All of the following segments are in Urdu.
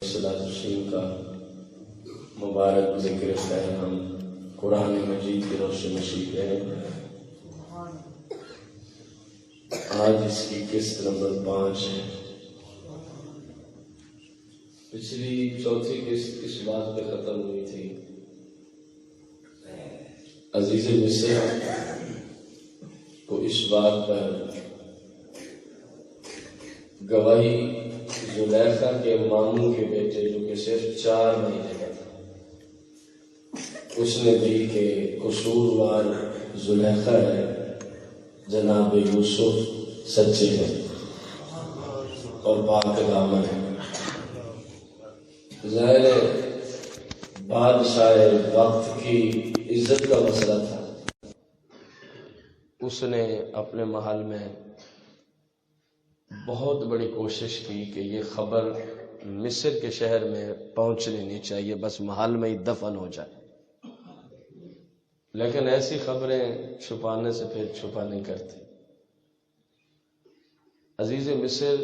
السلام کا مبارک ذکر خیر ہم قرآن مجید کی روشنی میں سیکھ رہے ہیں۔ آج اس کی قسط نمبر 5 ہے۔ پچھلی چوتھی قسط اس بات پہ ختم ہوئی تھی، عزیز مصر کو اس بات پر گواہی زلیخا کے ماموں کے بیٹے جو کہ صرف 4 مہینے کا تھا، اس نے دی کہ قصوروار زلیخا ہے، جناب یوسف سچے ہیں اور پاک دامن ہے۔ ظاہر بادشاہ وقت کی عزت کا مسئلہ تھا، اس نے اپنے محل میں بہت بڑی کوشش کی کہ یہ خبر مصر کے شہر میں پہنچنی نہیں چاہیے، بس محل میں ہی دفن ہو جائے، لیکن ایسی خبریں چھپانے سے پھر چھپا نہیں کرتی۔ عزیز مصر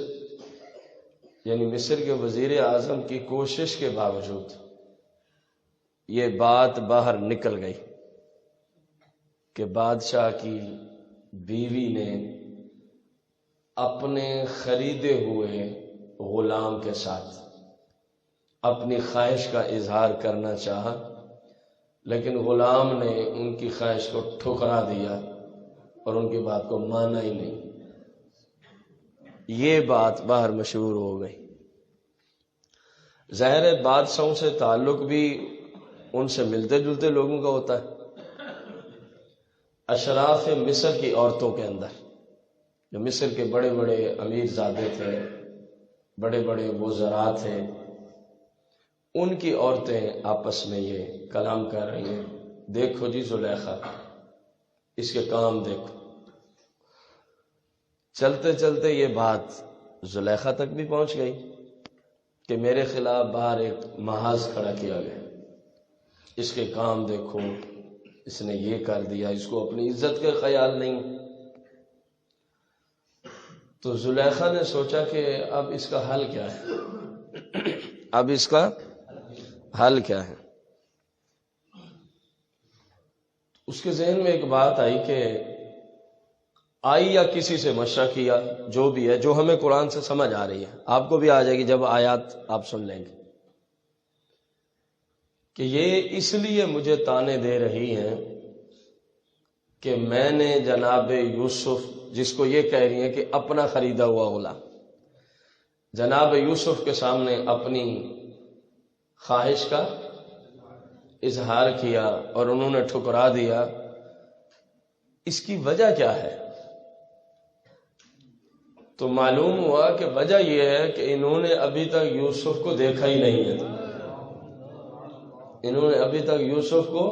یعنی مصر کے وزیر اعظم کی کوشش کے باوجود یہ بات باہر نکل گئی کہ بادشاہ کی بیوی نے اپنے خریدے ہوئے غلام کے ساتھ اپنی خواہش کا اظہار کرنا چاہا، لیکن غلام نے ان کی خواہش کو ٹھکرا دیا اور ان کی بات کو مانا ہی نہیں۔ یہ بات باہر مشہور ہو گئی۔ ظاہر ہے بادشاہوں سے تعلق بھی ان سے ملتے جلتے لوگوں کا ہوتا ہے۔ اشراف مصر کی عورتوں کے اندر جو مصر کے بڑے بڑے امیر زادے تھے، بڑے بڑے وزراء تھے، ان کی عورتیں آپس میں یہ کلام کر رہی ہیں، دیکھو جی زلیخا، اس کے کام دیکھو۔ چلتے چلتے یہ بات زلیخا تک بھی پہنچ گئی کہ میرے خلاف باہر ایک محاذ کھڑا کیا گیا، اس کے کام دیکھو، اس نے یہ کر دیا، اس کو اپنی عزت کا خیال نہیں۔ تو زلیخا نے سوچا کہ اب اس کا حل کیا ہے، اب اس کا حل کیا ہے۔ اس کے ذہن میں ایک بات آئی کہ آئی یا کسی سے مشورہ کیا، جو بھی ہے، جو ہمیں قرآن سے سمجھ آ رہی ہے، آپ کو بھی آ جائے گی جب آیات آپ سن لیں گے، کہ یہ اس لیے مجھے تانے دے رہی ہیں کہ میں نے جناب یوسف، جس کو یہ کہہ رہی ہیں کہ اپنا خریدا ہوا غلام، جناب یوسف کے سامنے اپنی خواہش کا اظہار کیا اور انہوں نے ٹھکرا دیا، اس کی وجہ کیا ہے؟ تو معلوم ہوا کہ وجہ یہ ہے کہ انہوں نے ابھی تک یوسف کو دیکھا ہی نہیں ہے، انہوں نے ابھی تک یوسف کو،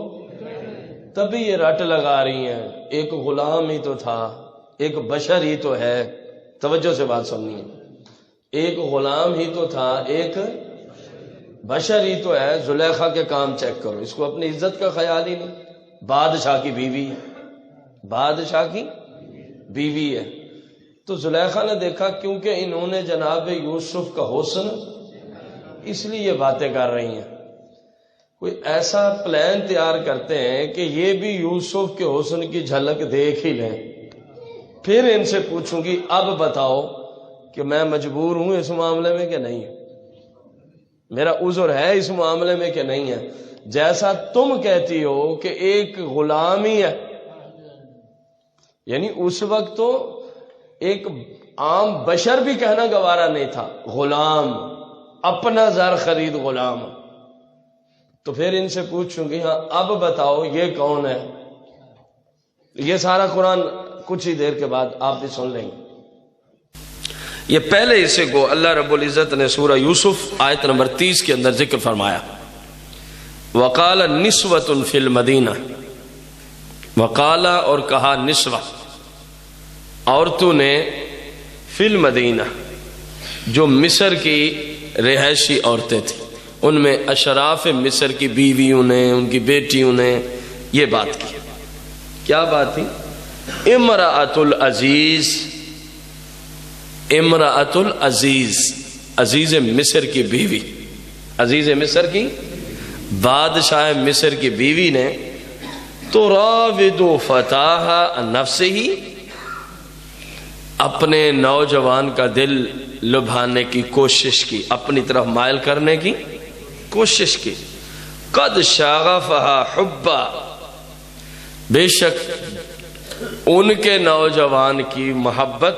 تبھی یہ رٹ لگا رہی ہیں، ایک غلام ہی تو تھا، ایک بشر ہی تو ہے، توجہ سے بات سننی ہے، ایک غلام ہی تو تھا، ایک بشر ہی تو ہے، زلیخا کے کام چیک کرو، اس کو اپنی عزت کا خیال ہی نہیں، بادشاہ کی بیوی ہے، بادشاہ کی بیوی ہے۔ تو زلیخا نے دیکھا کیونکہ انہوں نے جناب یوسف کا حسن، اس لیے یہ باتیں کر رہی ہیں، کوئی ایسا پلان تیار کرتے ہیں کہ یہ بھی یوسف کے حسن کی جھلک دیکھ ہی لیں، پھر ان سے پوچھوں گی اب بتاؤ کہ میں مجبور ہوں اس معاملے میں کہ نہیں، میرا عذر ہے اس معاملے میں کہ نہیں ہے۔ جیسا تم کہتی ہو کہ ایک غلام ہی ہے، یعنی اس وقت تو ایک عام بشر بھی کہنا گوارا نہیں تھا، غلام، اپنا زر خرید غلام، تو پھر ان سے پوچھوں گی ہاں اب بتاؤ یہ کون ہے۔ یہ سارا قرآن کچھ ہی دیر کے بعد آپ بھی سن لیں گے۔ یہ پہلے حصے کو اللہ رب العزت نے سورہ یوسف آیت نمبر 30 کے اندر ذکر فرمایا، وقال نسوۃ فی المدینہ، وقال اور کہا نسوہ، عورتوں نے، فی المدینہ جو مصر کی رہائشی عورتیں تھیں، ان میں اشراف مصر کی بیویوں نے، ان کی بیٹیوں نے یہ بات کی۔ کیا بات تھی؟ امرأۃ العزیز، امرأۃ العزیز، عزیز مصر کی بیوی، عزیز مصر کی بادشاہ مصر کی بیوی نے تراود فتاہا عن نفسہ، اپنے نوجوان کا دل لبھانے کی کوشش کی، اپنی طرف مائل کرنے کی کوشش کی. قد شغفہا حبا، بے شک ان کے نوجوان کی محبت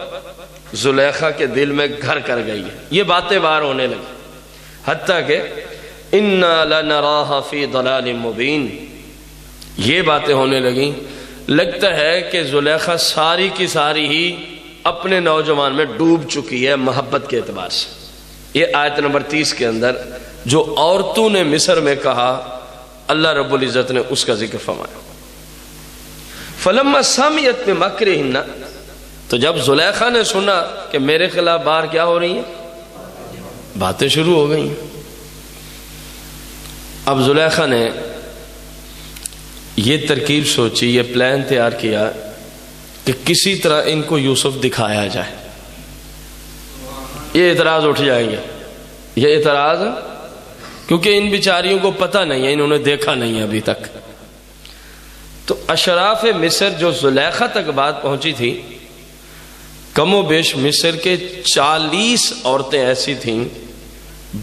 زلیخا کے دل میں گھر کر گئی ہے. یہ باتیں بار ہونے لگی، حتیٰ کہ اِنَّا لَنَرَاهَا فِي ضَلَالٍ مُبِينٍ، یہ باتیں ہونے لگیں لگتا ہے کہ زلیخا ساری کی ساری ہی اپنے نوجوان میں ڈوب چکی ہے محبت کے اعتبار سے. یہ آیت نمبر 30 کے اندر جو عورتوں نے مصر میں کہا اللہ رب العزت نے اس کا ذکر فرمایا. فَلَمَّا سَمِعَتْ بِمَكْرِهِنَّ، تو جب زلیخا نے سنا کہ میرے خلاف باہر کیا ہو رہی ہیں، باتیں شروع ہو گئی. اب زلیخا نے یہ ترکیب سوچی، یہ پلان تیار کیا کہ کسی طرح ان کو یوسف دکھایا جائے. یہ اعتراض اٹھ جائیں گے، یہ اعتراض، کیونکہ ان بیچاریوں کو پتہ نہیں ہے، انہوں نے دیکھا نہیں ہے ابھی تک. تو اشراف مصر جو زلیخا تک بات پہنچی تھی، کم و بیش مصر کے 40 عورتیں ایسی تھیں،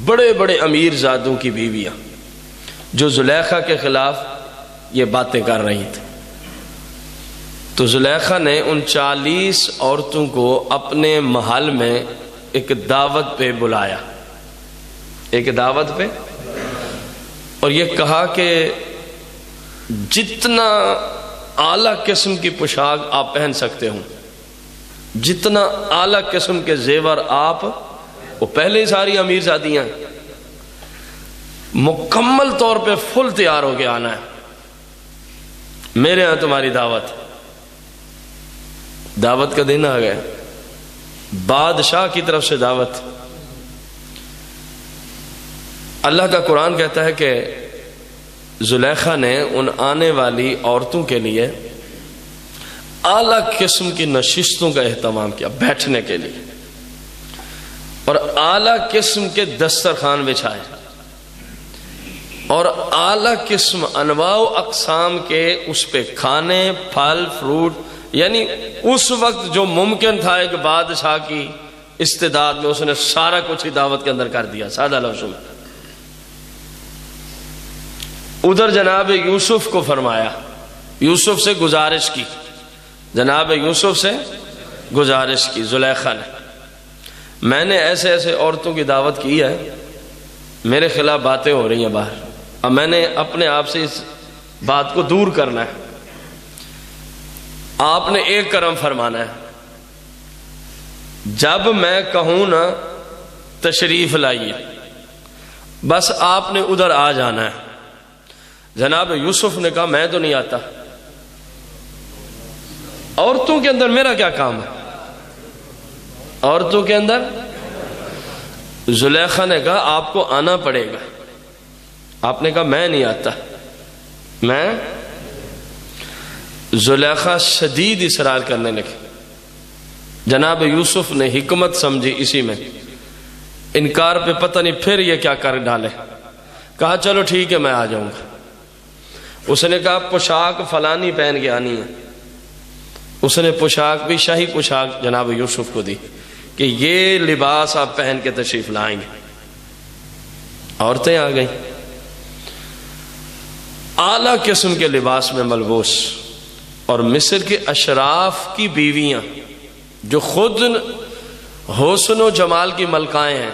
بڑے بڑے امیر زادوں کی بیویاں، جو زلیخا کے خلاف یہ باتیں کر رہی تھیں. تو زلیخا نے ان 40 عورتوں کو اپنے محل میں ایک دعوت پہ بلایا، ایک دعوت پہ، اور یہ کہا کہ جتنا اعلیٰ قسم کی پوشاک آپ پہن سکتے ہوں، جتنا اعلیٰ قسم کے زیور آپ، وہ پہلے ہی ساری امیر زادیاں ہیں، مکمل طور پہ فل تیار ہو کے آنا ہے، میرے ہاں تمہاری دعوت. دعوت کا دن آ گیا، بادشاہ کی طرف سے دعوت. اللہ کا قرآن کہتا ہے کہ زلیخا نے ان آنے والی عورتوں کے لیے اعلیٰ قسم کی نشستوں کا اہتمام کیا بیٹھنے کے لیے، اور اعلیٰ قسم کے دسترخوان بچھائے، اور اعلیٰ قسم انواع و اقسام کے اس پہ کھانے، پھل، فروٹ، یعنی اس وقت جو ممکن تھا ایک بادشاہ کی استعداد میں، اس نے سارا کچھ ہی دعوت کے اندر کر دیا. سادہ لفظوں میں ادھر جناب یوسف کو فرمایا، یوسف سے گزارش کی، جناب یوسف سے گزارش کی زلیخا نے، میں نے ایسے ایسے عورتوں کی دعوت کی ہے، میرے خلاف باتیں ہو رہی ہیں باہر، اب میں نے اپنے آپ سے اس بات کو دور کرنا ہے. آپ نے ایک کرم فرمانا ہے، جب میں کہوں نا تشریف لائیے، بس آپ نے ادھر آ جانا ہے. جناب یوسف نے کہا میں تو نہیں آتا، عورتوں کے اندر میرا کیا کام ہے، عورتوں کے اندر. زلیخا نے کہا آپ کو آنا پڑے گا. آپ نے کہا میں نہیں آتا، میں. زلیخا شدید اصرار کرنے لگے. جناب یوسف نے حکمت سمجھی اسی میں، انکار پہ پتہ نہیں پھر یہ کیا کر ڈالے. کہا چلو ٹھیک ہے میں آ جاؤں گا. اس نے کہا پوشاک فلانی پہن کے آنی ہے. اس نے پوشاک بھی شاہی پوشاک جناب یوسف کو دی کہ یہ لباس آپ پہن کے تشریف لائیں گے. عورتیں آ گئیں اعلیٰ قسم کے لباس میں ملبوس، اور مصر کے اشراف کی بیویاں جو خود حسن و جمال کی ملکائیں ہیں،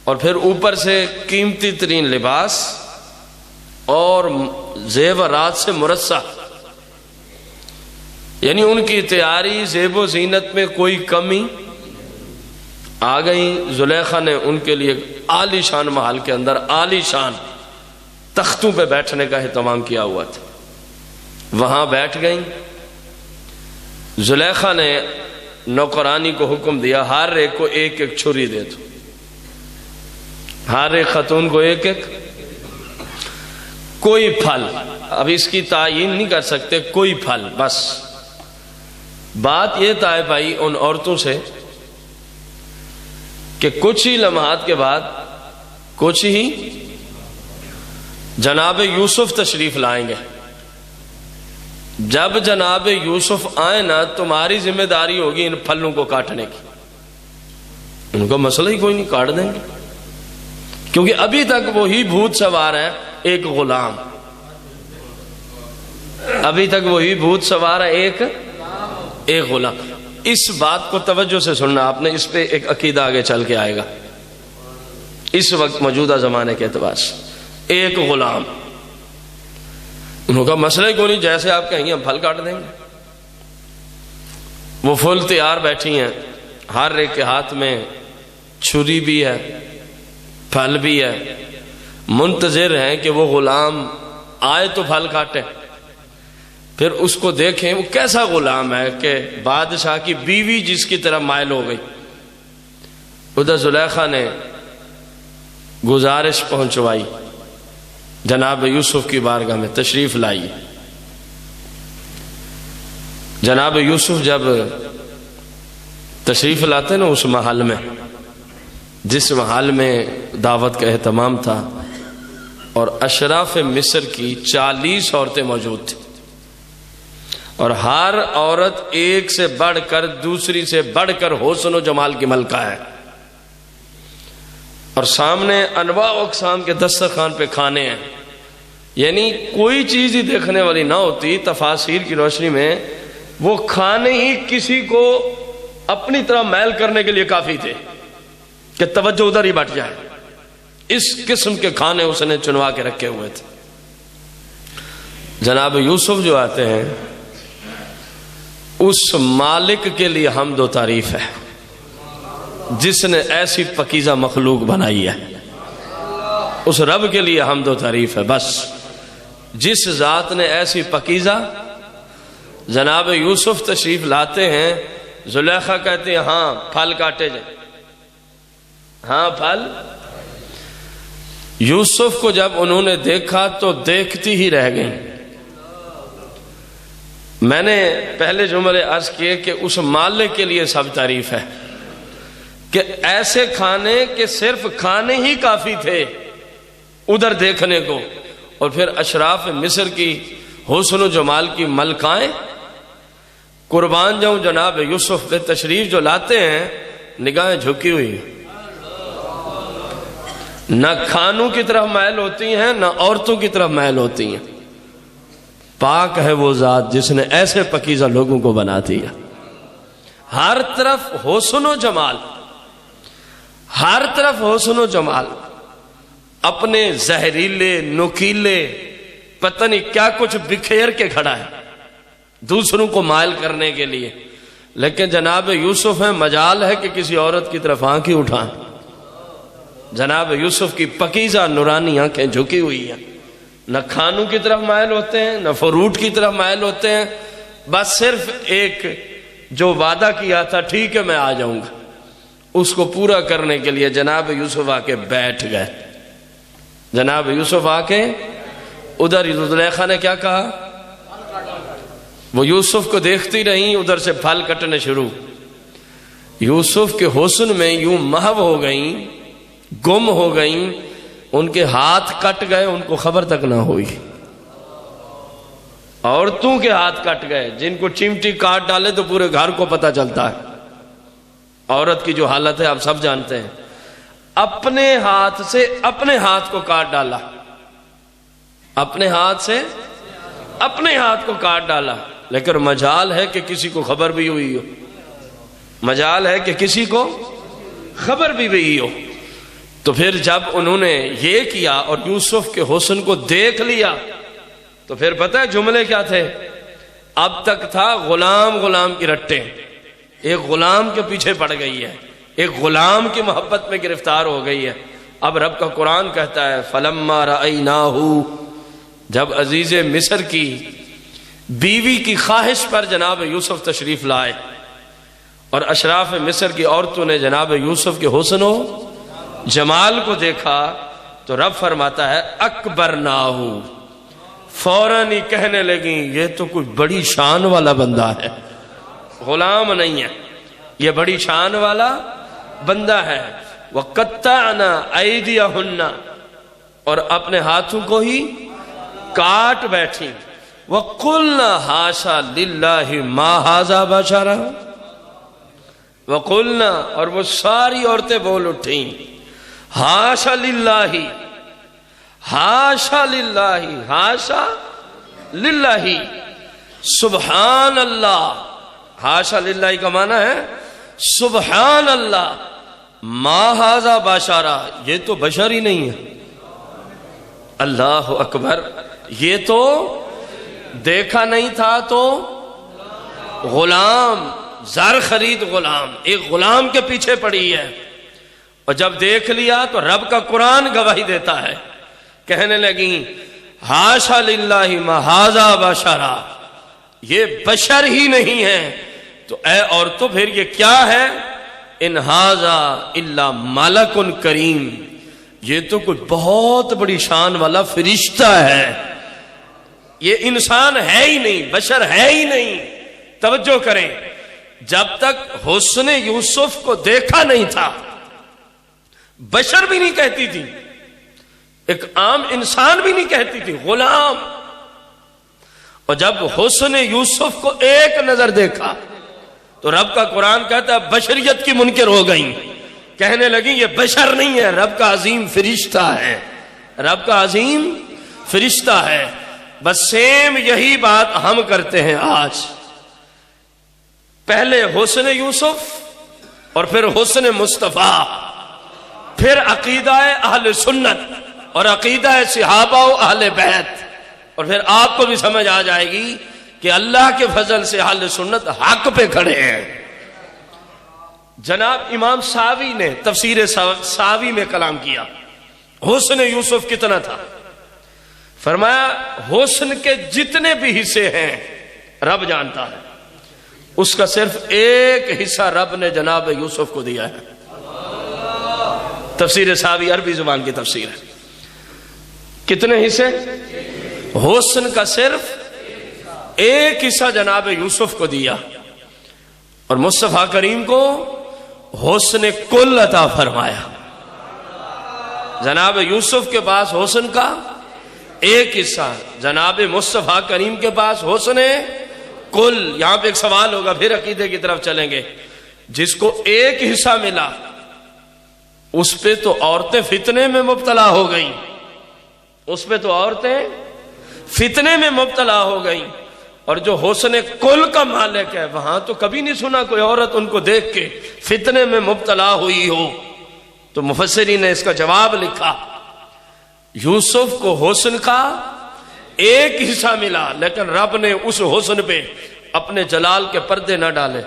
اور پھر اوپر سے قیمتی ترین لباس اور زیورات سے مرصع، یعنی ان کی تیاری زیب و زینت میں کوئی کمی. آ گئیں. زلیخا نے ان کے لیے عالی شان محل کے اندر عالی شان تختوں پہ بیٹھنے کا اہتمام کیا ہوا تھا، وہاں بیٹھ گئیں. زلیخا نے نوکرانی کو حکم دیا ہر ایک کو ایک ایک چھری دے دو، ہر ایک خاتون کو ایک ایک. کوئی پھل، اب اس کی تعین نہیں کر سکتے، کوئی پھل بس. بات یہ طے پائی ان عورتوں سے کہ کچھ ہی لمحات کے بعد کچھ ہی جناب یوسف تشریف لائیں گے. جب جناب یوسف آئے نا تمہاری ذمہ داری ہوگی ان پھلوں کو کاٹنے کی. ان کو مسئلہ ہی کوئی نہیں, کاٹ دیں گے, کیونکہ ابھی تک وہی بھوت سوار ہے ایک غلام. ابھی تک وہی بھوت سوار ہے ایک غلام. اس بات کو توجہ سے سننا آپ نے, اس پہ ایک عقیدہ آگے چل کے آئے گا. اس وقت موجودہ زمانے کے اعتبار سے ایک غلام, انہوں کا مسئلہ ہی کوئی نہیں, جیسے آپ کہیں گے ہم پھل کاٹ دیں گے. وہ فل تیار بیٹھی ہیں, ہر ایک کے ہاتھ میں چھری بھی ہے, پھل بھی ہے, منتظر ہیں کہ وہ غلام آئے تو پھل کاٹے. پھر اس کو دیکھیں وہ کیسا غلام ہے کہ بادشاہ کی بیوی جس کی طرف مائل ہو گئی. ادھر زلیخا نے گزارش پہنچوائی, جناب یوسف کی بارگاہ میں تشریف لائی. جناب یوسف جب تشریف لاتے نا اس محل میں, جس محل میں دعوت کا اہتمام تھا, اور اشراف مصر کی 40 عورتیں موجود تھیں, اور ہر عورت ایک سے بڑھ کر دوسری سے بڑھ کر حسن و جمال کی ملکہ ہے, اور سامنے انواع و اقسام کے دسترخوان پہ کھانے ہیں. یعنی کوئی چیز ہی دیکھنے والی نہ ہوتی. تفاسیر کی روشنی میں وہ کھانے ہی کسی کو اپنی طرح میل کرنے کے لیے کافی تھے کہ توجہ ادھر ہی بٹ جائے. اس قسم کے کھانے اس نے چنوا کے رکھے ہوئے تھے. جناب یوسف جو آتے ہیں اس مالک کے لیے حمد و تعریف ہے جس نے ایسی پکیزہ مخلوق بنائی ہے. اس رب کے لیے حمد و تعریف ہے. بس جس ذات نے ایسی پکیزہ, جناب یوسف تشریف لاتے ہیں, زلیخا کہتے ہیں ہاں پھل کاٹے جائیں, ہاں پھل. یوسف کو جب انہوں نے دیکھا تو دیکھتی ہی رہ گئیں. میں نے پہلے جملے عرض کیے کہ اس مالک کے لیے سب تعریف ہے کہ ایسے کھانے کہ صرف کھانے ہی کافی تھے ادھر دیکھنے کو, اور پھر اشراف مصر کی حسن و جمال کی ملکائیں. قربان جاؤں جناب یوسف پہ تشریف جو لاتے ہیں نگاہیں جھکی ہوئی, نہ کھانوں کی طرف مائل ہوتی ہیں نہ عورتوں کی طرف مائل ہوتی ہیں. پاک ہے وہ ذات جس نے ایسے پکیزہ لوگوں کو بنا دیا. ہر طرف حسن و جمال, ہر طرف حسن و جمال. اپنے زہریلے نکیلے پتہ نہیں کیا کچھ بکھیر کے کھڑا ہے دوسروں کو مائل کرنے کے لیے. لیکن جناب یوسف ہیں, مجال ہے کہ کسی عورت کی طرف آنکھیں اٹھائیں. جناب یوسف کی پکیزہ نورانی آنکھیں جھکی ہوئی ہیں, نہ کھانوں کی طرف مائل ہوتے ہیں نہ فروٹ کی طرف مائل ہوتے ہیں. بس صرف ایک جو وعدہ کیا تھا ٹھیک ہے میں آ جاؤں گا, اس کو پورا کرنے کے لیے جناب یوسف آ کے بیٹھ گئے. جناب یوسف آ کے ادھر زلیخا نے کیا کہا, وہ یوسف کو دیکھتی رہیں, ادھر سے پھل کٹنے شروع. یوسف کے حسن میں یوں محو ہو گئیں, گم ہو گئیں, ان کے ہاتھ کٹ گئے, ان کو خبر تک نہ ہوئی. عورتوں کے ہاتھ کٹ گئے جن کو چمٹی کاٹ ڈالے تو پورے گھر کو پتہ چلتا ہے. عورت کی جو حالت ہے آپ سب جانتے ہیں. اپنے ہاتھ سے اپنے ہاتھ کو کاٹ ڈالا, اپنے ہاتھ سے اپنے ہاتھ کو کاٹ ڈالا. لیکن مجال ہے کہ کسی کو خبر بھی ہوئی ہو, مجال ہے کہ کسی کو خبر بھی ہوئی ہو. تو پھر جب انہوں نے یہ کیا اور یوسف کے حسن کو دیکھ لیا تو پھر پتہ ہے جملے کیا تھے. اب تک تھا غلام غلام کی رٹے, ایک غلام کے پیچھے پڑ گئی ہے, ایک غلام کی محبت میں گرفتار ہو گئی ہے. اب رب کا قرآن کہتا ہے فلما رأیناہو, جب عزیز مصر کی بیوی کی خواہش پر جناب یوسف تشریف لائے اور اشراف مصر کی عورتوں نے جناب یوسف کے حسن و جمال کو دیکھا تو رب فرماتا ہے اکبرناہو, فوراً ہی کہنے لگیں یہ تو کوئی بڑی شان والا بندہ ہے, غلام نہیں ہے, یہ بڑی شان والا بندہ ہے. وَقَطَّعْنَا أَيْدِيَهُنَّ، اور اپنے ہاتھوں کو ہی کاٹ بیٹھی. وَقُلْنَا حَاشَا لِلَّهِ مَا هَذَا بَشَرًا، وَقُلْنَا، اور وہ ساری عورتیں بول اٹھیں، حاشا للہ، حاشا للہ، حاشا للہ، سبحان اللہ. حاشا للہ کا معنی ہے سبحان اللہ، ما ھذا بشرا، یہ تو بشر ہی نہیں ہے. اللہ اکبر، یہ تو دیکھا نہیں تھا تو غلام، زر خرید غلام، ایک غلام کے پیچھے پڑی ہے، اور جب دیکھ لیا تو رب کا قرآن گواہی دیتا ہے. کہنے لگیں حاشا للہ ما ھذا بشرا، یہ بشر ہی نہیں ہے. تو اے عورتوں پھر یہ کیا ہے؟ ان ھذا الا ملک کریم، یہ تو کچھ بہت بڑی شان والا فرشتہ ہے، یہ انسان ہے ہی نہیں، بشر ہے ہی نہیں. توجہ کریں، جب تک حسن یوسف کو دیکھا نہیں تھا بشر بھی نہیں کہتی تھی، ایک عام انسان بھی نہیں کہتی تھی، غلام. اور جب حسن یوسف کو ایک نظر دیکھا تو رب کا قرآن کہتا ہے بشریت کی منکر ہو گئی، کہنے لگی یہ بشر نہیں ہے، رب کا عظیم فرشتہ ہے، رب کا عظیم فرشتہ ہے. بس سیم یہی بات ہم کرتے ہیں آج. پہلے حسن یوسف اور پھر حسن مصطفیٰ، پھر عقیدہ اہل سنت اور عقیدہ صحابہ و اہل بیت، اور پھر آپ کو بھی سمجھ آ جائے گی کہ اللہ کے فضل سے اہل سنت حق پہ کھڑے ہیں. جناب امام ساوی نے تفسیر ساوی میں کلام کیا، حسن یوسف کتنا تھا. فرمایا حسن کے جتنے بھی حصے ہیں رب جانتا ہے، اس کا صرف ایک حصہ رب نے جناب یوسف کو دیا ہے. تفسیر ساوی عربی زبان کی تفسیر ہے. کتنے حصے؟ حسن کا صرف ایک حصہ جناب یوسف کو دیا، اور مصطفیٰ کریم کو حسن کل عطا فرمایا. جناب یوسف کے پاس حسن کا ایک حصہ، جناب مصطفیٰ کریم کے پاس حسن کل. یہاں پہ ایک سوال ہوگا، پھر عقیدے کی طرف چلیں گے. جس کو ایک حصہ ملا اس پہ تو عورتیں فتنے میں مبتلا ہو گئیں، اس پہ تو عورتیں فتنے میں مبتلا ہو گئیں. اور جو حسن کل کا مالک ہے وہاں تو کبھی نہیں سنا کوئی عورت ان کو دیکھ کے فتنے میں مبتلا ہوئی ہو. تو مفسرین نے اس کا جواب لکھا، یوسف کو حسن کا ایک حصہ ملا، لیکن رب نے اس حسن پہ اپنے جلال کے پردے نہ ڈالے.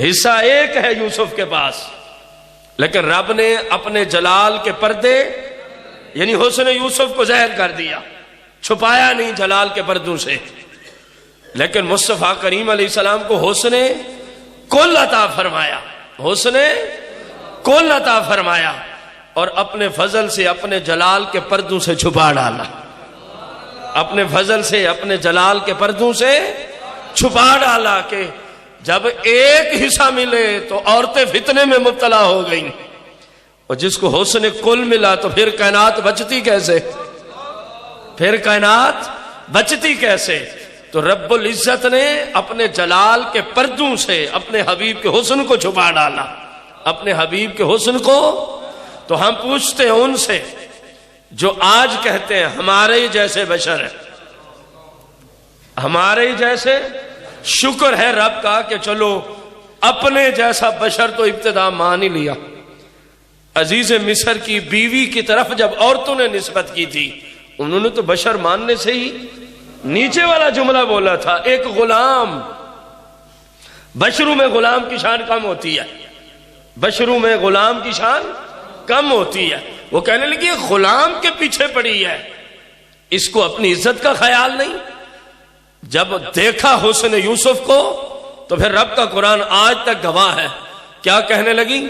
حصہ ایک ہے یوسف کے پاس، لیکن رب نے اپنے جلال کے پردے، یعنی حسن یوسف کو ظاہر کر دیا، چھپایا نہیں جلال کے پردوں سے. لیکن مصطفیٰ کریم علیہ السلام کو حسن کل عطا فرمایا، حسن کل عطا فرمایا، اور اپنے فضل سے اپنے جلال کے پردوں سے چھپا ڈالا. اپنے فضل سے اپنے جلال کے پردوں سے چھپا ڈالا کہ جب ایک حصہ ملے تو عورتیں فتنے میں مبتلا ہو گئیں، اور جس کو حسن کل ملا تو پھر کائنات بچتی کیسے؟ پھر کائنات بچتی کیسے؟ تو رب العزت نے اپنے جلال کے پردوں سے اپنے حبیب کے حسن کو چھپا ڈالا، اپنے حبیب کے حسن کو. تو ہم پوچھتے ہیں ان سے جو آج کہتے ہیں ہمارے ہی جیسے بشر ہے، ہمارے ہی جیسے. شکر ہے رب کا کہ چلو اپنے جیسا بشر تو ابتدا مان ہی لیا. عزیز مصر کی بیوی کی طرف جب عورتوں نے نسبت کی تھی انہوں نے تو بشر ماننے سے ہی نیچے والا جملہ بولا تھا، ایک غلام. بشروں میں غلام کی شان کم ہوتی ہے، بشروں میں غلام کی شان کم ہوتی ہے. وہ کہنے لگی غلام کے پیچھے پڑی ہے، اس کو اپنی عزت کا خیال نہیں. جب دیکھا حسن یوسف کو تو پھر رب کا قرآن آج تک گواہ ہے، کیا کہنے لگی؟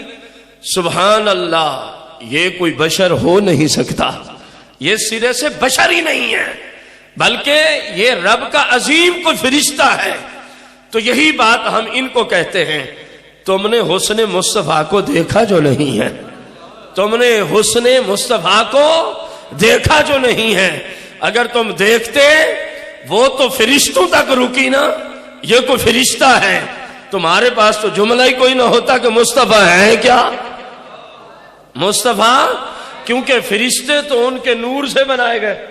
سبحان اللہ، یہ کوئی بشر ہو نہیں سکتا، یہ سرے سے بشر ہی نہیں ہے بلکہ یہ رب کا عظیم کوئی فرشتہ ہے. تو یہی بات ہم ان کو کہتے ہیں. تو تم نے حسن مصطفیٰ کو دیکھا جو نہیں ہے، تم نے حسن مصطفیٰ کو دیکھا جو نہیں ہے، اگر تم دیکھتے وہ تو فرشتوں تک رکی نا، یہ کوئی فرشتہ ہے، تمہارے پاس تو جملہ ہی کوئی نہ ہوتا کہ مصطفیٰ ہے کیا مصطفیٰ، کیونکہ فرشتے تو ان کے نور سے بنائے گئے،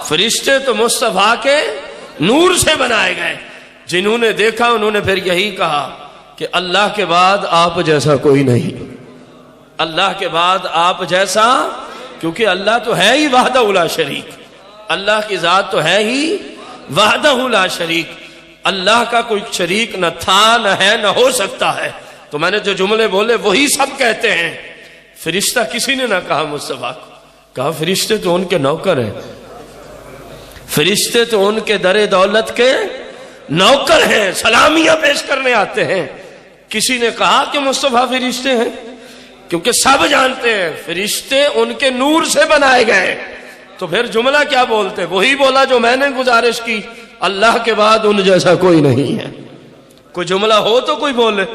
فرشتے تو مصطفیٰ کے نور سے بنائے گئے، جنہوں نے دیکھا انہوں نے پھر یہی کہا کہ اللہ کے بعد آپ جیسا کوئی نہیں، اللہ کے بعد آپ جیسا، کیونکہ اللہ تو ہے ہی وحدہ لا شریک، اللہ کی ذات تو ہے ہی وحدہ لا شریک، اللہ کا کوئی شریک نہ تھا نہ ہے نہ ہو سکتا ہے۔ تو میں نے جو جملے بولے وہی سب کہتے ہیں، فرشتہ کسی نے نہ کہا مصطفیٰ کو، کہا فرشتے تو ان کے نوکر ہیں، فرشتے تو ان کے در دولت کے نوکر ہیں، سلامیاں پیش کرنے آتے ہیں۔ کسی نے کہا کہ مصطفیٰ فرشتے ہیں، کیونکہ سب جانتے ہیں فرشتے ان کے نور سے بنائے گئے، تو پھر جملہ کیا بولتے؟ وہی بولا جو میں نے گزارش کی، اللہ کے بعد ان جیسا کوئی نہیں ہے۔ کوئی جملہ ہو تو کوئی بولے،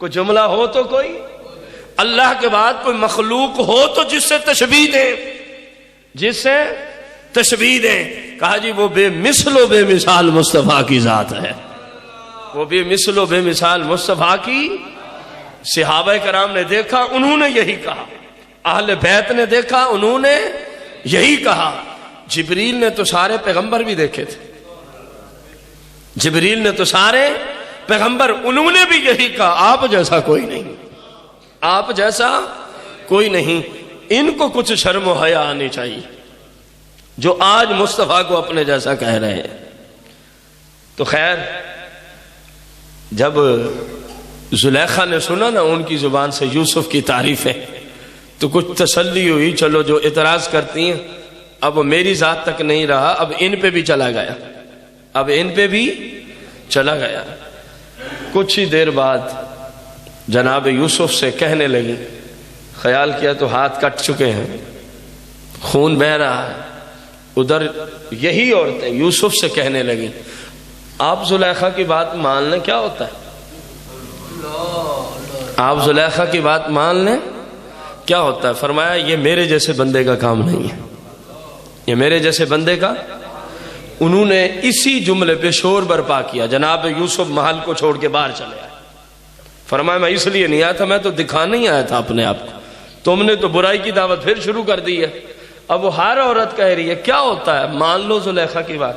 کوئی جملہ ہو تو کوئی، اللہ کے بعد کوئی مخلوق ہو تو جس سے تشبیہ دیں، جس سے تشبیہ دیں۔ کہا جی وہ بے مثل و بے مثال مصطفیٰ کی ذات ہے، وہ بے مثل و بے مثال مصطفیٰ کی۔ صحابہ کرام نے دیکھا، انہوں نے یہی کہا، اہل بیت نے دیکھا، انہوں نے یہی کہا۔ جبریل نے تو سارے پیغمبر بھی دیکھے تھے، جبریل نے تو سارے پیغمبر، انہوں نے بھی یہی کہا آپ جیسا کوئی نہیں، آپ جیسا کوئی نہیں۔ ان کو کچھ شرم و حیا آنی چاہیے جو آج مصطفیٰ کو اپنے جیسا کہہ رہے ہیں۔ تو خیر جب زلیخا نے سنا نا ان کی زبان سے یوسف کی تعریفیں، تو کچھ تسلی ہوئی، چلو جو اعتراض کرتی ہیں اب میری ذات تک نہیں رہا، اب ان پہ بھی چلا گیا، اب ان پہ بھی چلا گیا۔ کچھ ہی دیر بعد جناب یوسف سے کہنے لگی، خیال کیا تو ہاتھ کٹ چکے ہیں، خون بہہ رہا ہے، ادھر یہی عورتیں یوسف سے کہنے لگی آپ زلیخا کی بات مان لیں، کیا ہوتا ہے آپ زلیخا کی بات مان لیں کیا ہوتا ہے؟ فرمایا یہ میرے جیسے بندے کا کام نہیں ہے، یہ میرے جیسے بندے کا۔ انہوں نے اسی جملے پہ شور برپا کیا، جناب یوسف محل کو چھوڑ کے باہر چلے آئے۔ فرمایا میں اس لیے نہیں آیا تھا، میں تو دکھانے ہی آیا تھا اپنے آپ کو، تم نے تو برائی کی دعوت پھر شروع کر دی ہے۔ اب وہ ہر عورت کہہ رہی ہے کیا ہوتا ہے، مان لو زلیخا کی بات۔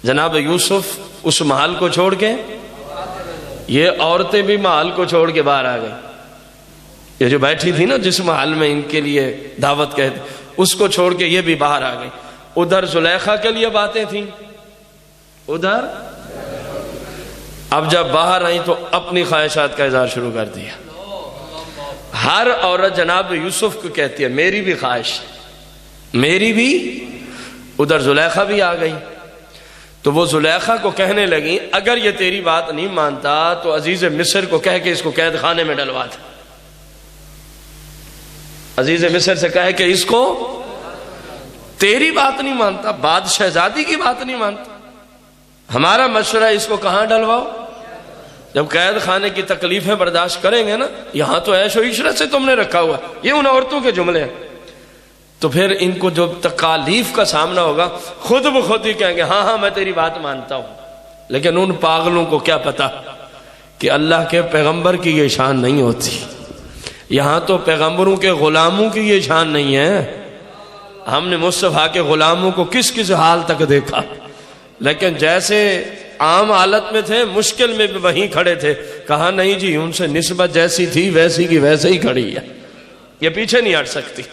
جناب یوسف اس محل کو چھوڑ کے، یہ عورتیں بھی محل کو چھوڑ کے باہر آ گئی، یہ جو بیٹھی تھی نا جس محل میں ان کے لیے دعوت کہتے، اس کو چھوڑ کے یہ بھی باہر آ گئی۔ ادھر زلیخا کے لیے باتیں تھیں، ادھر اب جب باہر آئیں تو اپنی خواہشات کا اظہار شروع کر دیا۔ ہر عورت جناب یوسف کو کہتی ہے میری بھی خواہش، میری بھی۔ ادھر زلیخا بھی آ گئی، تو وہ زلیخا کو کہنے لگی اگر یہ تیری بات نہیں مانتا تو عزیز مصر کو کہہ کے اس کو قید خانے میں ڈلوا دے، عزیز مصر سے کہے کہ اس کو تیری بات نہیں مانتا، بادشاہزادی کی بات نہیں مانتا، ہمارا مشورہ اس کو کہاں ڈلواؤ؟ جب قید خانے کی تکلیفیں برداشت کریں گے نا، یہاں تو عیش و عشرت سے تم نے رکھا ہوا، یہ ان عورتوں کے جملے ہیں۔ تو پھر ان کو جو تکالیف کا سامنا ہوگا خود بخود ہی کہیں گے ہاں ہاں میں تیری بات مانتا ہوں۔ لیکن ان پاگلوں کو کیا پتا کہ اللہ کے پیغمبر کی یہ شان نہیں ہوتی، یہاں تو پیغمبروں کے غلاموں کی یہ شان نہیں ہے۔ ہم نے مصطفیٰ کے غلاموں کو کس کس حال تک دیکھا، لیکن جیسے عام حالت میں تھے مشکل میں بھی وہیں کھڑے تھے، کہا نہیں جی ان سے نسبت جیسی تھی ویسی کی ویسے ہی کھڑی ہے، یہ پیچھے نہیں ہٹ سکتی،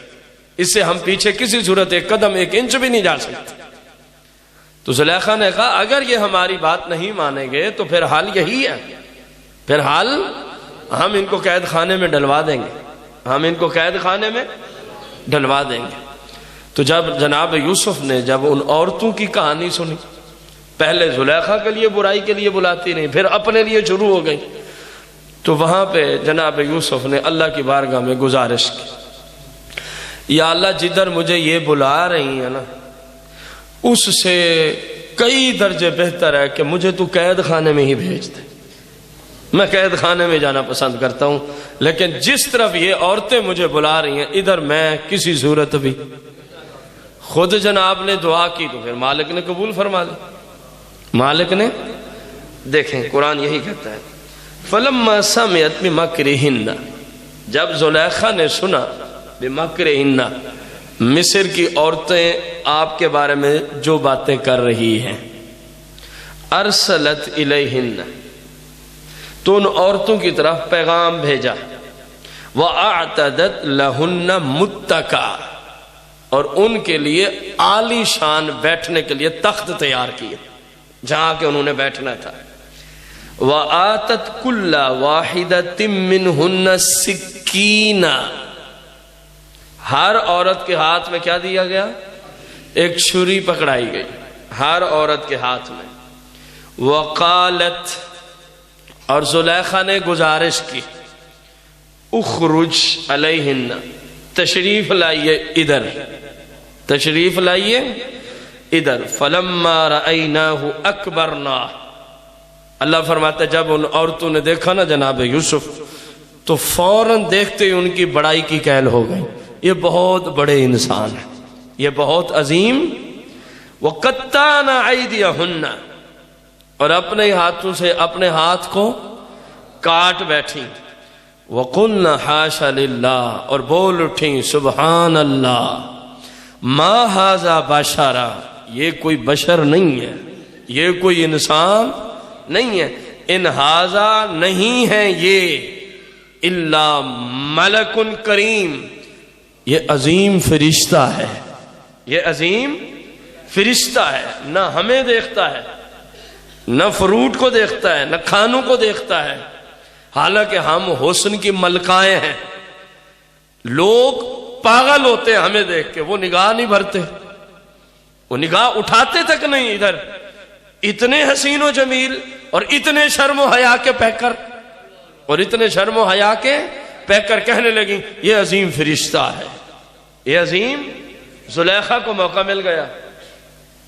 اس سے ہم پیچھے کسی صورت ایک قدم ایک انچ بھی نہیں جا سکتے۔ تو زلیخا نے کہا اگر یہ ہماری بات نہیں مانیں گے تو پھر حال یہی ہے، پھر حال ہم ان کو قید خانے میں ڈلوا دیں گے، ہم ان کو قید خانے میں ڈلوا دیں گے۔ تو جب جناب یوسف نے جب ان عورتوں کی کہانی سنی، پہلے زلیخا کے لیے برائی کے لیے بلاتی نہیں، پھر اپنے لیے شروع ہو گئی، تو وہاں پہ جناب یوسف نے اللہ کی بارگاہ میں گزارش کی، یا اللہ جدھر مجھے یہ بلا رہی ہیں نا اس سے کئی درجے بہتر ہے کہ مجھے تو قید خانے میں ہی بھیج دے، میں قید خانے میں جانا پسند کرتا ہوں، لیکن جس طرف یہ عورتیں مجھے بلا رہی ہیں ادھر میں کسی صورت بھی۔ خود جناب نے دعا کی تو پھر مالک نے قبول فرما لی۔ مالک نے، دیکھیں قرآن یہی کہتا ہے، فَلَمَّا سَمِعَتْ بِمَكْرِهِنَّ، جب زلیخا نے سنا بِمَكْرِهِنَّ، مصر کی عورتیں آپ کے بارے میں جو باتیں کر رہی ہیں، ارسلت الیہن، تو ان عورتوں کی طرف پیغام بھیجا، وَأَعْتَدَتْ لَهُنَّ مُتَّكَأً، اور ان کے لیے عالی شان بیٹھنے کے لیے تخت تیار کیے جہاں کہ انہوں نے بیٹھنا تھا۔ وَآتَتْ كُلَّ وَاحِدَةٍ مِّنْهُنَّ سِكِّينًا، ہر عورت کے ہاتھ میں کیا دیا گیا؟ ایک چھری پکڑائی گئی ہر عورت کے ہاتھ میں۔ وقالت، اور زلیخا نے گزارش کی، اخرج علیہن، تشریف لائیے ادھر، تشریف لائیے ادھر۔ فلما رأیناہ اکبرناہ، اللہ فرماتا ہے جب ان عورتوں نے دیکھا نا جناب یوسف تو فوراً دیکھتے ہی ان کی بڑائی کی کیل ہو گئی، یہ بہت بڑے انسان ہیں، یہ بہت عظیم۔ وَقَطَّعْنَ أَيْدِيَهُنَّ، اور اپنے ہاتھوں سے اپنے ہاتھ کو کاٹ بیٹھی۔ وَقُلْنَ حَاشَ لِلَّهِ، اور بول اٹھیں سبحان اللہ، مَا هَذَا بَشَرًا، یہ کوئی بشر نہیں ہے، یہ کوئی انسان نہیں ہے، ان ہذا نہیں ہے یہ، الا ملک کریم، یہ عظیم فرشتہ ہے، یہ عظیم فرشتہ ہے، نہ ہمیں دیکھتا ہے، نہ فروٹ کو دیکھتا ہے، نہ کھانوں کو دیکھتا ہے، حالانکہ ہم حسن کی ملکائیں ہیں۔ لوگ پاگل ہوتے ہیں ہمیں دیکھ کے، وہ نگاہ نہیں بھرتے، وہ نگاہ اٹھاتے تک نہیں ادھر، اتنے حسین و جمیل اور اتنے شرم و حیا کے پیکر، اور اتنے شرم و حیا کے پیکر کہنے لگی یہ عظیم فرشتہ ہے، یہ عظیم۔ زلیخا کو موقع مل گیا،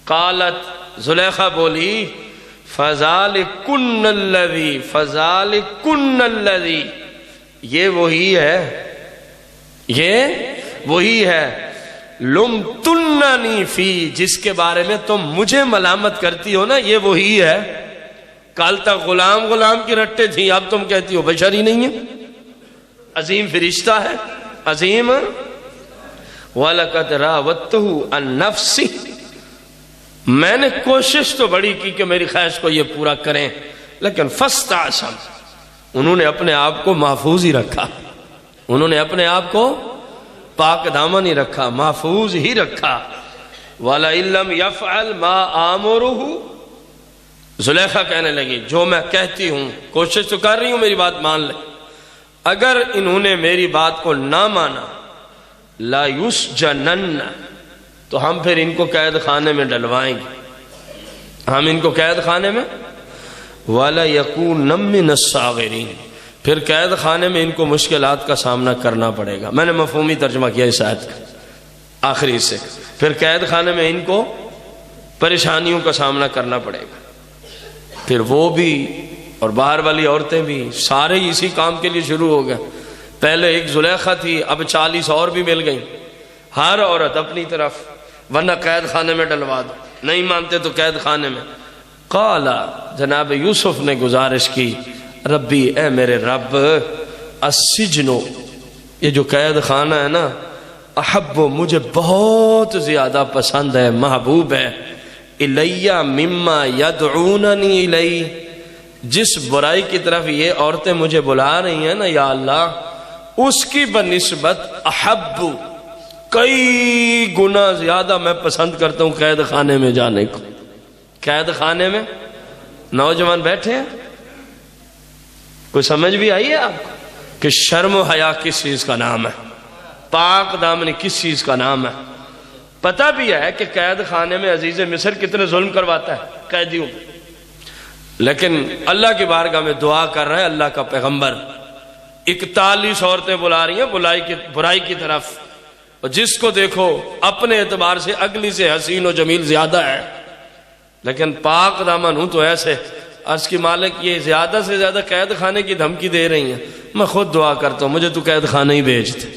قالت، زلیخا بولی، فَذَلِكُنَّ الَّذِي، فَذَلِكُنَّ الَّذِي، یہ وہی ہے، یہ وہی ہے، لُمْتُنَّنِي فِي، جس کے بارے میں تم مجھے ملامت کرتی ہو نا، یہ وہی ہے۔ کل تک غلام غلام کی رٹے تھی، اب تم کہتی ہو بشر ہی نہیں ہے، عظیم فرشتہ ہے، عظیم۔ وَلَقَدْ رَاوَدتُّهُ عَن نَفْسِهِ، میں نے کوشش تو بڑی کی کہ میری خواہش کو یہ پورا کریں، لیکن فَاسْتَعْصَمَ، انہوں نے اپنے آپ کو محفوظ ہی رکھا، انہوں نے اپنے آپ کو پاک دامن ہی رکھا، محفوظ ہی رکھا۔ وَلَئِن لَّمْ يَفْعَلْ مَا آمُرُهُ، زلیخا کہنے لگی جو میں کہتی ہوں، کوشش تو کر رہی ہوں میری بات مان لے، اگر انہوں نے میری بات کو نہ مانا، لا یسجنن، تو ہم پھر ان کو قید خانے میں ڈلوائیں گے، ہم ان کو قید خانے میں، وَلَا يَكُونَ مِنَ الصَّاغِرِينَ، پھر قید خانے میں ان کو مشکلات کا سامنا کرنا پڑے گا۔ میں نے مفہومی ترجمہ کیا اس آیت کا آخری سے، پھر قید خانے میں ان کو پریشانیوں کا سامنا کرنا پڑے گا، پھر وہ بھی اور باہر والی عورتیں بھی، سارے اسی کام کے لیے شروع ہو گئے۔ پہلے ایک زلیخا تھی، اب 40 اور بھی مل گئیں، ہر عورت اپنی طرف، ورنہ قید خانے میں ڈلوا دو، نہیں مانتے تو قید خانے میں۔ قال، جناب یوسف نے گزارش کی، ربی، اے میرے رب، السجن، یہ جو قید خانہ ہے نا، احب، مجھے بہت زیادہ پسند ہے، محبوب ہے، الیہ مما یدعوننی الی، جس برائی کی طرف یہ عورتیں مجھے بلا رہی ہیں نا یا اللہ، اس کی بنسبت احب، کئی گنا زیادہ میں پسند کرتا ہوں قید خانے میں جانے کو۔ قید خانے میں نوجوان بیٹھے ہیں، کوئی سمجھ بھی آئی ہے آپ کو کہ شرم و حیا کس چیز کا نام ہے، پاک دامنی کس چیز کا نام ہے؟ پتہ بھی ہے کہ قید خانے میں عزیز مصر کتنے ظلم کرواتا ہے قیدیوں کو، لیکن اللہ کی بارگاہ میں دعا کر رہے ہیں، اللہ کا پیغمبر 41 عورتیں بلا رہی ہیں برائی کی طرف، اور جس کو دیکھو اپنے اعتبار سے اگلی سے حسین و جمیل زیادہ ہے، لیکن پاک دامن ہوں تو ایسے عرض کی مالک یہ زیادہ سے زیادہ قید خانے کی دھمکی دے رہی ہیں، میں خود دعا کرتا ہوں مجھے تو قید خانے ہی بھیج دے۔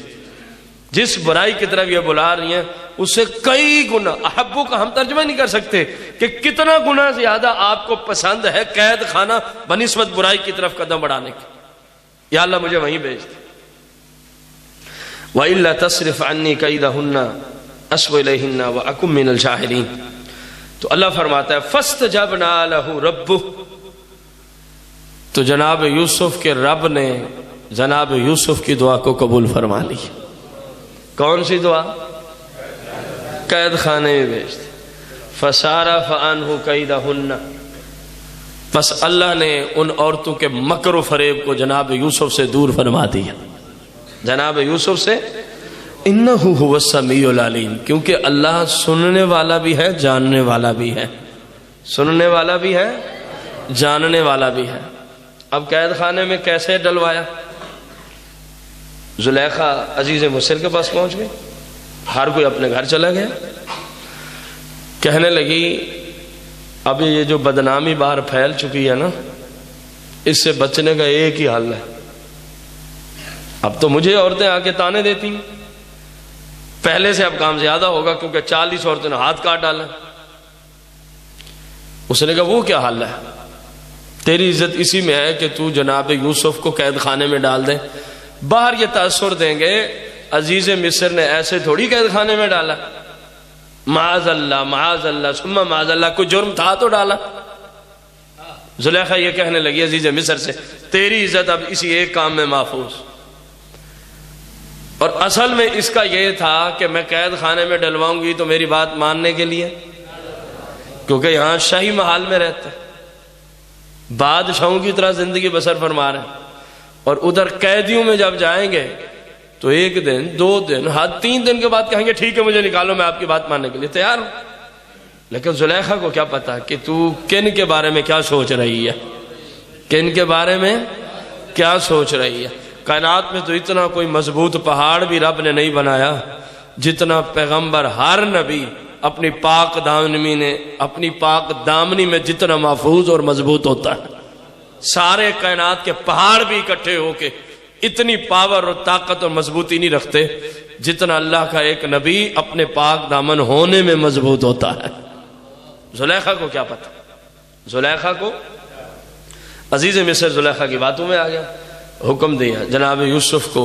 جس برائی کی طرف یہ بلا رہی ہیں اس سے کئی گنا، احبو کا ہم ترجمہ نہیں کر سکتے کہ کتنا گنا زیادہ آپ کو پسند ہے قید خانہ بنسبت برائی کی طرف قدم بڑھانے کی۔ یا اللہ مجھے وہیں بھیج دے۔ وَإِلَّا تَصْرِفْ عَنِّي كَيْدَهُنَّ أَصْبُ إِلَيْهِنَّ وَأَكُن مِّنَ الْجَاهِلِينَ۔ تو اللہ فرماتا ہے فَاسْتَجَبْنَا لَهُ رَبُّهُ، تو جناب یوسف کے رب نے جناب یوسف کی دعا کو قبول فرما لی۔ کون سی دعا؟ قید خانے میں بھیج دی۔ فَصَارَفَ عَنْهُ كَيْدَهُنَّ، بس اللہ نے ان عورتوں کے مکر و فریب کو جناب یوسف سے دور فرما دیا، جناب یوسف سے۔ انہو هو السمیع العلیم، کیونکہ اللہ سننے والا بھی ہے جاننے والا بھی ہے، سننے والا بھی ہے جاننے والا بھی ہے۔ اب قید خانے میں کیسے ڈلوایا؟ زلیخا عزیز مصر کے پاس پہنچ گئی، ہر کوئی اپنے گھر چلا گیا، کہنے لگی اب یہ جو بدنامی باہر پھیل چکی ہے نا، اس سے بچنے کا ایک ہی حل ہے، اب تو مجھے عورتیں آ کے تانے دیتی ہیں، پہلے سے اب کام زیادہ ہوگا کیونکہ 40 عورتوں نے ہاتھ کاٹ ڈالا۔ اس نے کہا وہ کیا حل ہے؟ تیری عزت اسی میں ہے کہ تو جناب یوسف کو قید خانے میں ڈال دے۔ باہر یہ تاثر دیں گے عزیز مصر نے ایسے تھوڑی قید خانے میں ڈالا، معاذ اللہ ثم معاذ اللہ، کوئی جرم تھا تو ڈالا۔ زلیخا یہ کہنے لگی عزیز مصر سے تیری عزت اب اسی ایک کام میں محفوظ، اور اصل میں اس کا یہ تھا کہ میں قید خانے میں ڈلواؤں گی تو میری بات ماننے کے لیے، کیونکہ یہاں شاہی محل میں رہتے بادشاہوں کی طرح زندگی بسر فرما رہے ہیں، اور ادھر قیدیوں میں جب جائیں گے تو 1 دن 2 دن حد 3 دن کے بعد کہیں گے ٹھیک ہے مجھے نکالو، میں آپ کی بات ماننے کے لیے تیار ہوں۔ لیکن زلیخا کو کیا پتا کہ تو کن کے بارے میں کیا سوچ رہی ہے، کن کے بارے میں کیا سوچ رہی ہے۔ کائنات میں تو اتنا کوئی مضبوط پہاڑ بھی رب نے نہیں بنایا جتنا پیغمبر ہر نبی اپنی پاک دامنی میں جتنا محفوظ اور مضبوط ہوتا ہے۔ سارے کائنات کے پہاڑ بھی اکٹھے ہو کے اتنی پاور اور طاقت اور مضبوطی نہیں رکھتے جتنا اللہ کا ایک نبی اپنے پاک دامن ہونے میں مضبوط ہوتا ہے۔ زلیخا کو کیا پتا، زلیخا کو عزیز مصر زلیخا کی باتوں میں آ گیا، حکم دیا جناب یوسف کو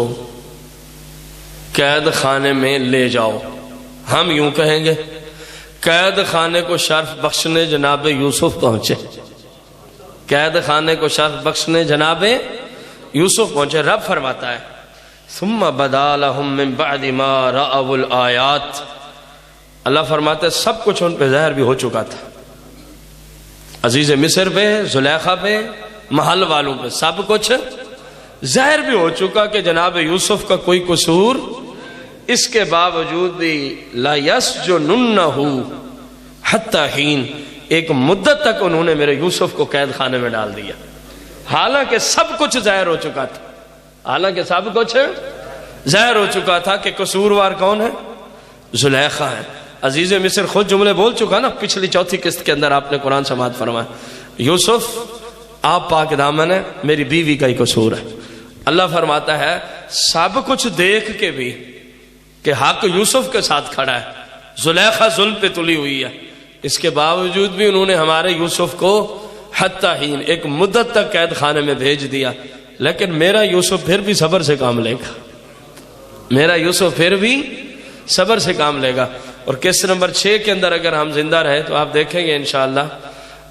قید خانے میں لے جاؤ۔ ہم یوں کہیں گے قید خانے کو شرف بخشنے جناب یوسف پہنچے، قید خانے کو شرف بخشنے جناب یوسف پہنچے۔ رب فرماتا ہے ثم بدا لهم من بعد ما رأوا الآیات، اللہ فرماتا ہے سب کچھ ان پہ ظاہر بھی ہو چکا تھا، عزیز مصر پہ، زلیخا پہ، محل والوں پہ، سب کچھ ظاہر بھی ہو چکا کہ جناب یوسف کا کوئی قصور، اس کے باوجود بھی لا یسجننہ حتی حین، ایک مدت تک انہوں نے میرے یوسف کو قید خانے میں ڈال دیا، حالانکہ سب کچھ ظاہر ہو چکا تھا، حالانکہ سب کچھ ظاہر ہو چکا تھا کہ قصوروار کون ہے؟ زلیخا ہے۔ عزیز مصر خود جملے بول چکا نا پچھلی 4تھی قسط کے اندر، آپ نے قرآن سماعت فرمایا یوسف آپ پاک دامن ہے، میری بیوی کا ہی قصور ہے۔ اللہ فرماتا ہے سب کچھ دیکھ کے بھی کہ حق یوسف کے ساتھ کھڑا ہے، زلیخا ظلم پہ تلی ہوئی ہے، اس کے باوجود بھی انہوں نے ہمارے یوسف کو حتی حین، ایک مدت تک قید خانے میں بھیج دیا، لیکن میرا یوسف پھر بھی صبر سے کام لے گا، میرا یوسف پھر بھی صبر سے کام لے گا۔ اور قسط نمبر 6 کے اندر اگر ہم زندہ رہے تو آپ دیکھیں گے انشاءاللہ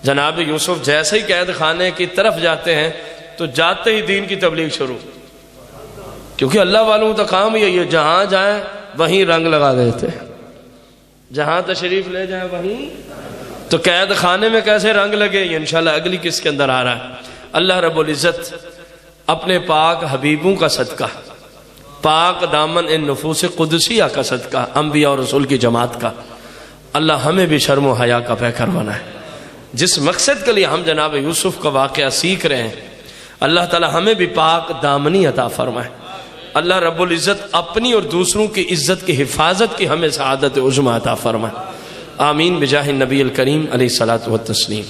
جناب یوسف جیسے ہی قید خانے کی طرف جاتے ہیں تو جاتے ہی دین کی تبلیغ شروع، کیونکہ اللہ والوں کا کام یہ جہاں جائیں وہیں رنگ لگا دیتے ہیں، جہاں تشریف لے جائیں وہیں، تو قید خانے میں کیسے رنگ لگے یہ انشاءاللہ اگلی قسط کے اندر آ رہا ہے۔ اللہ رب العزت اپنے پاک حبیبوں کا صدقہ، پاک دامن ان نفوس قدسیہ کا صدقہ، انبیاء اور رسول کی جماعت کا، اللہ ہمیں بھی شرم و حیا کا پیکر بنائے۔ جس مقصد کے لیے ہم جناب یوسف کا واقعہ سیکھ رہے ہیں، اللہ تعالی ہمیں بھی پاک دامنی عطا فرمائے۔ اللہ رب العزت اپنی اور دوسروں کی عزت کی حفاظت کی ہمیں سعادت عظمی عطا فرمائے۔ آمین بجاہ النبی الکریم علیہ الصلاۃ والتسلیم۔